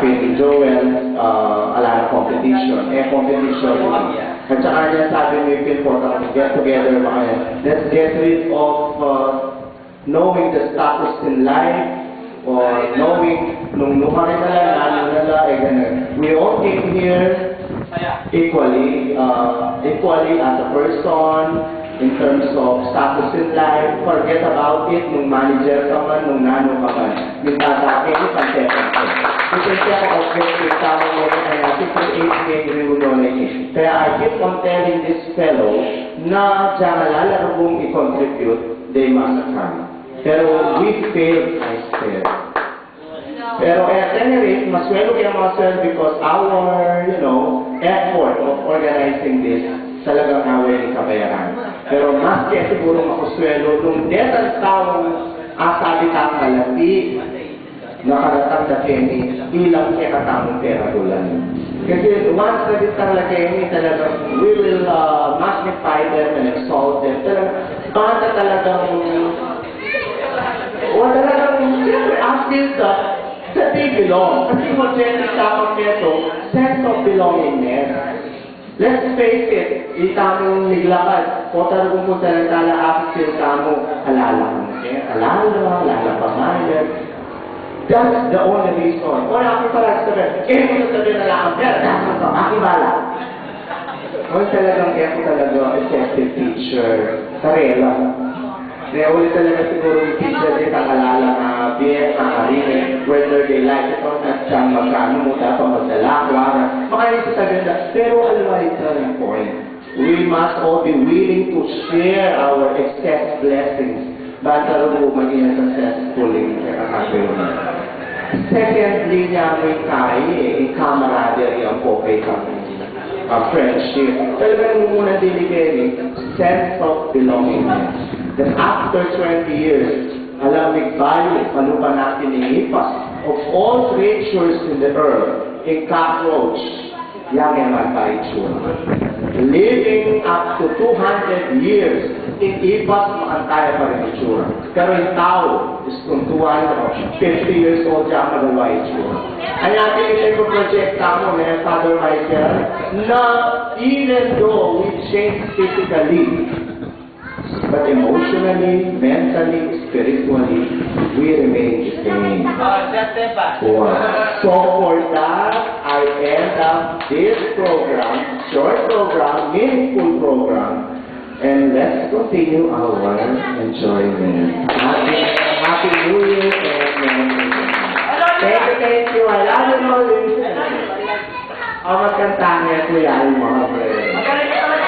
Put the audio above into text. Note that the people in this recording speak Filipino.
With Joel, a lot of competition. Competition. At saka niya sabi ni Phil Porta, get together mga let's get rid of knowing the status in life or knowing nung lumaki na lang, ano na lang, ganun. We all came here equally as a person, in terms of status in life. Forget about it nung manager ka man, nung nano ka man. Yung tatake, yung pantepan ko. Kasi ako objective tao mo kaya 68 Reunionin. Kaya I keep on telling this fellow na diyan lalaro kong i-contribute, they must come. Pero we failed, I failed. Pero at any rate, maswelo kaya maswelo because our, effort of organizing this talagang away ni kabayaran. Pero mas kaya siguro makuswelo nung detan taong asabi kang malati nakaratang na Kenny, ilang kaya katamong pera dolan. Kasi once na din tang Kenny, talagang we will magnify them and exalt them. Talagang siyempre, after that they belong. Kasi mo dyan itamang neto, sense of belongingness. Let's face it, itamang niglakad. Kota kung punta ng tala, after tamo, alala pa mayan. That's the only reason. Wala ako pala sabihin, kaya mo sabihin na lang, pero dapat ito, akibala. Kung talagang kaya ko talaga effective teacher, karela. Kaya ulit talaga siguro yung teacher din ang alala na BS, nakarinig, whether they like it or not, siyang magkano mo dapat magdala, wala. Makalit sa sabihin na, pero alam mo, it's not point. We must all be willing to share our excess blessings. Basta rin po maging successful yung kakakawin mo. Secondly, niya may kaya, camaraderie ang po kay kami. Friendship. Talagang muna diligay, sense of belongingness. Then after 20 years, alamig value, panupa natin iipas of all creatures in the earth, a cockroach, yang emataichur. Living up to 200 years, in ipas makantaya pa rin itsura. Pero yung tao, is kung 50 years old siya ang magawa itsura. Ang natin yung project mo, may Father Michael, na even though we change physically, but emotionally, mentally, spiritually, we remain the same. So for that, I end up this program, short program, meaningful program, and let's continue our enjoyment. Happy New Year and thank you. I love you all. Ang magkanta niya, kuya, yung mga friends.